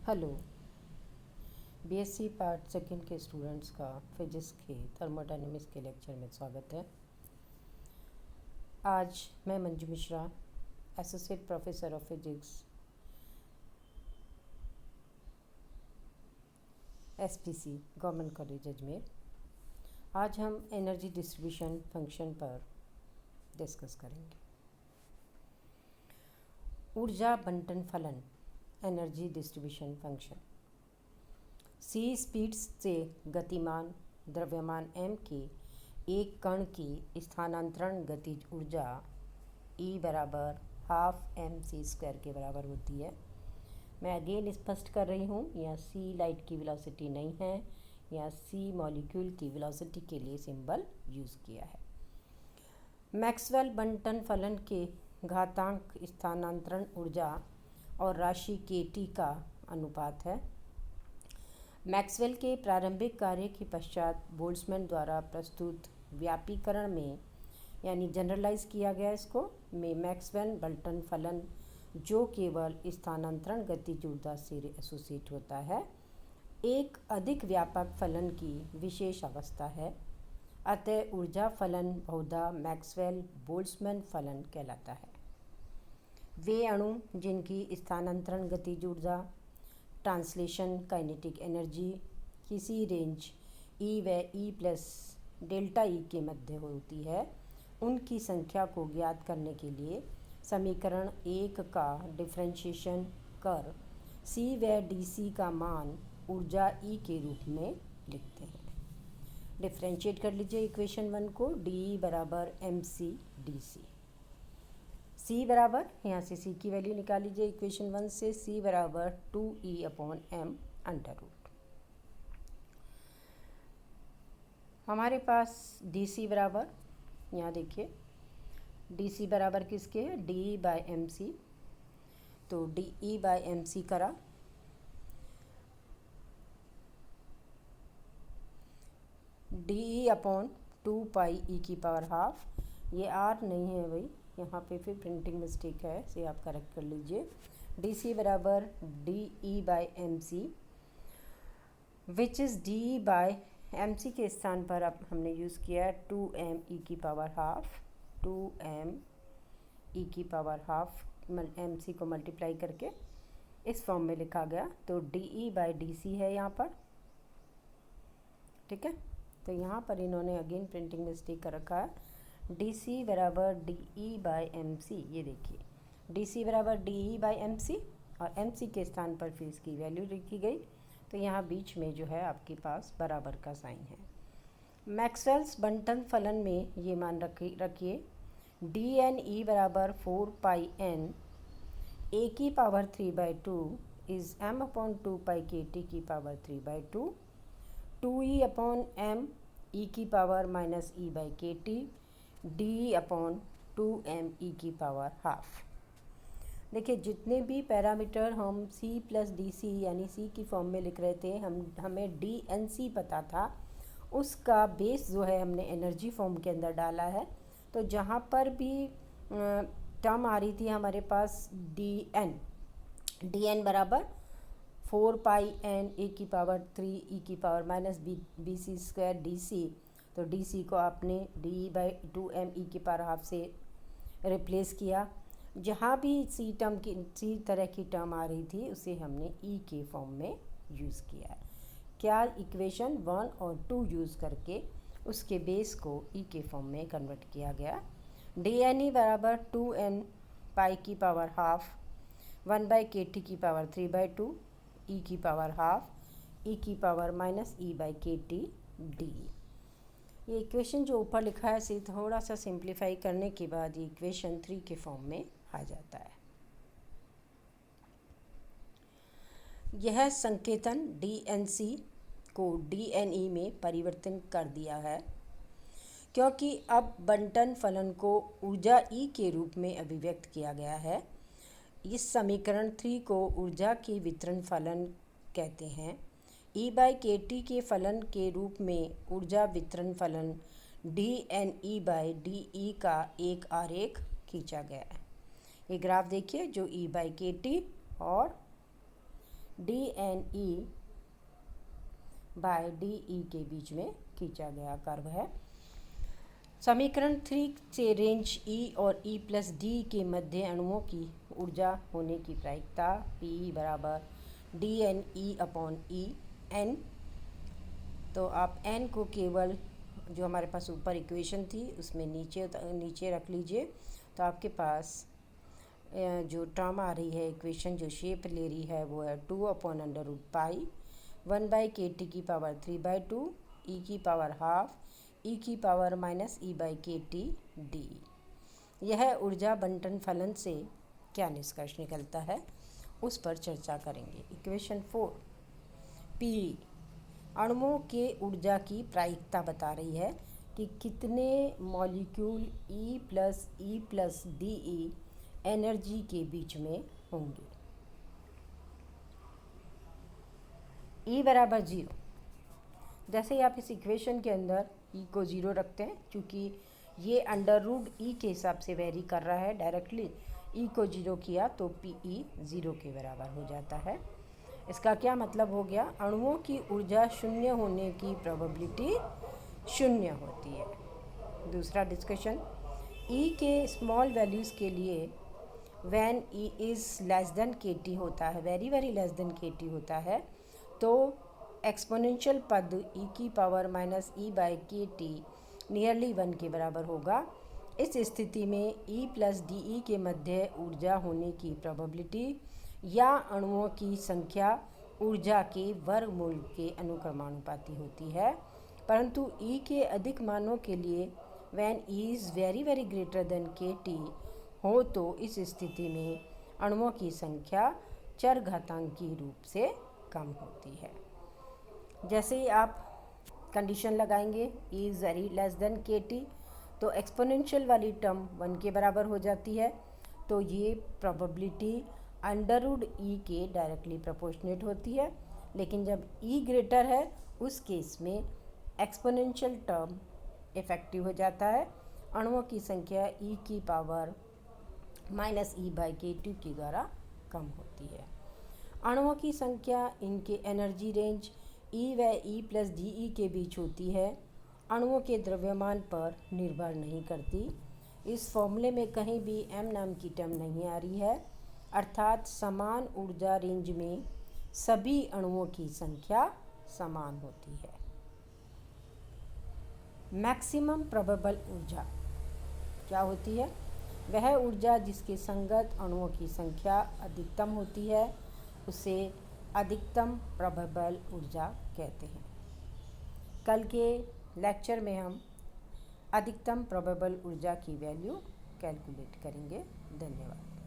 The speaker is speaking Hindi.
हेलो। बीएससी पार्ट सेकंड के स्टूडेंट्स का फिजिक्स के थर्मोडायनेमिक्स के लेक्चर में स्वागत है। आज मैं Manju Mishra, associate professor of physics, SPC government college Ajmer. आज हम एनर्जी डिस्ट्रीब्यूशन फंक्शन पर डिस्कस करेंगे। ऊर्जा बंटन फलन, energy distribution function. c speed से गतिमान द्रव्यमान m के एक कण की स्थानांतरण गतिज ऊर्जा E बराबर हाफ एम सी स्क्वायर के बराबर होती है। मैं अगेन स्पष्ट कर रही हूँ, यहाँ c लाइट की वेलोसिटी नहीं है, यहाँ c मॉलिक्यूल की वेलोसिटी के लिए सिंबल यूज़ किया है। मैक्सवेल बंटन फलन के घातांक स्थानांतरण ऊर्जा और राशि kT का अनुपात है। मैक्सवेल के प्रारंभिक कार्य के पश्चात बोल्ट्जमैन द्वारा प्रस्तुत व्यापीकरण में यानी जनरलाइज किया गया इसको में मैक्सवेल बंटन फलन, जो केवल स्थानांतरण गतिज ऊर्जा से एसोसिएट होता है, एक अधिक व्यापक फलन की विशेष अवस्था है। अतः ऊर्जा फलन बहुधा मैक्सवेल बोल्ट्जमैन फलन कहलाता है। वे अणु जिनकी स्थानांतरण गतिज ऊर्जा ट्रांसलेशन काइनेटिक एनर्जी किसी रेंज E व E प्लस डेल्टा E के मध्य होती है, उनकी संख्या को ज्ञात करने के लिए समीकरण 1 का डिफरेंशिएशन कर C व DC का मान ऊर्जा E के रूप में लिखते हैं। डिफरेंशिएट कर लीजिए इक्वेशन 1 को, DE बराबर MC DC। c बराबर, यहाँ से c की वैल्यू निकाल लीजिए इक्वेशन 1 से, c बराबर 2E/m अंडर रूट। हमारे पास dc बराबर, यहाँ देखिए dc बराबर किसके है, DE/mc। तो DE/mc करा, DE/2πe⁻²। ये r नहीं है भाई, यहाँ पे फिर प्रिंटिंग मिस्टेक है, इसे आप करेक्ट कर लीजिए। dc बराबर DE/mc विच इज़ DE/mc के स्थान पर अब हमने यूज़ किया है 2m⁻²। 2m⁻², mc को मल्टीप्लाई करके इस फॉर्म में लिखा गया। तो DE/dc है यहाँ पर, ठीक है। तो यहाँ पर इन्होंने अगेन प्रिंटिंग मिस्टेक कर रखा है, DC बराबर DE/mc। ये देखिए DC बराबर DE/mc और mc के स्थान पर फिर इसकी वैल्यू लिखी गई, तो यहाँ बीच में जो है आपके पास बराबर का साइन है। मैक्सवेल्स बंटन फलन में ये मान रखिए dne बराबर 4πn a⁻³ is m/2π⁻3/2 2E/m e⁻e/kt DE/2m⁻²। देखिए जितने भी पैरामीटर हम C प्लस DC यानी C की फॉर्म में लिख रहे थे, हमें DNC पता था, उसका बेस जो है हमने एनर्जी फॉर्म के अंदर डाला है। तो जहाँ पर भी टर्म आ रही थी हमारे पास DN बराबर 4πn a⁻3e⁻−bc² DC, तो DC को आपने DE/2m⁻² से रिप्लेस किया। जहाँ भी C तरह की टर्म आ रही थी उसे हमने E के फॉर्म में यूज़ किया है। क्या इक्वेशन 1 और 2 यूज़ करके उसके बेस को E के फॉर्म में कन्वर्ट किया गया। DNE बराबर 2n⁻², 1/kT⁻3/2 e⁻²e⁻−e/kt DE। ये इक्वेशन जो ऊपर लिखा है इसे थोड़ा सा सिंप्लीफाई करने के बाद ये इक्वेशन 3 के फॉर्म में आ जाता है। यह संकेतन DNC को DNE में परिवर्तन कर दिया है, क्योंकि अब बंटन फलन को ऊर्जा E के रूप में अभिव्यक्त किया गया है। इस समीकरण 3 को ऊर्जा के वितरण फलन कहते हैं। E/kT के फलन के रूप में ऊर्जा वितरण फलन dNE/dE का एक आरेख खींचा गया है। ये ग्राफ देखिए जो E/kT और DNE बाय DE के बीच में खींचा गया कर्व है। समीकरण 3 से रेंज E और E प्लस D के मध्य अणुओं की ऊर्जा होने की प्रायिकता P बराबर DNE अपॉन E N। तो आप N को केवल जो हमारे पास ऊपर इक्वेशन थी उसमें नीचे रख लीजिए, तो आपके पास जो टर्म आ रही है, इक्वेशन जो शेप ले रही है वो है 2 upon under root pi 1/KT की पावर 3/2 e की पावर हाफ e की पावर माइनस e/KT डी। यह ऊर्जा बंटन फलन से क्या निष्कर्ष निकलता है उस पर चर्चा करेंगे। इक्वेशन 4 P अणुओं के ऊर्जा की प्रायिकता बता रही है कि कितने molecule E plus DE energy के बीच में होंगे। E बराबर 0। जैसे ही आप इस इक्वेशन के अंदर E को 0 रखते हैं, क्योंकि ये अंडर रूट E के हिसाब से वेरी कर रहा है, डायरेक्टली E को 0 किया तो PE 0 के बराबर हो जाता है। इसका क्या मतलब हो गया, अणुओं की ऊर्जा शून्य होने की प्रोबेबिलिटी शून्य होती है। दूसरा डिस्कशन, E के स्मॉल वैल्यूज़ के लिए when E is less than KT होता है, very very less than KT होता है, तो एक्सपोनेंशियल पद E की पावर माइनस e/KT नियरली 1 के बराबर होगा। इस स्थिति में E प्लस DE के मध्य ऊर्जा होने की प्रोबेबिलिटी या अणुओं की संख्या ऊर्जा के वर्गमूल के अनुक्रमानुपाती होती है, परंतु E के अधिक मानों के लिए when E is very very greater than KT हो तो इस स्थिति में अणुओं की संख्या चरघातांकी रूप से कम होती है। जैसे ही आप कंडीशन लगाएंगे E is very less than KT, तो एक्सपोनेंशियल वाली टर्म 1 के बराबर हो जाती है, तो ये प्रोबेबिलिटी अंडर रूट E के डायरेक्टली प्रोपोर्शनेट होती है। लेकिन जब E ग्रेटर है उस केस में एक्सपोनेंशियल टर्म इफेक्टिव हो जाता है, अणुओं की संख्या E की पावर माइनस e/KT के द्वारा कम होती है। अणुओं की संख्या इनके एनर्जी रेंज E व E प्लस DE के बीच होती है, अणुओं के द्रव्यमान पर निर्भर नहीं करती। इस फॉर्मूले में कहीं भी m नाम की टर्म नहीं आ रही है, अर्थात समान ऊर्जा रेंज में सभी अणुओं की संख्या समान होती है। मैक्सिमम प्रोबेबल ऊर्जा क्या होती है, वह ऊर्जा जिसके संगत अणुओं की संख्या अधिकतम होती है उसे अधिकतम प्रोबेबल ऊर्जा कहते हैं। कल के लेक्चर में हम अधिकतम प्रोबेबल ऊर्जा की वैल्यू कैलकुलेट करेंगे। धन्यवाद।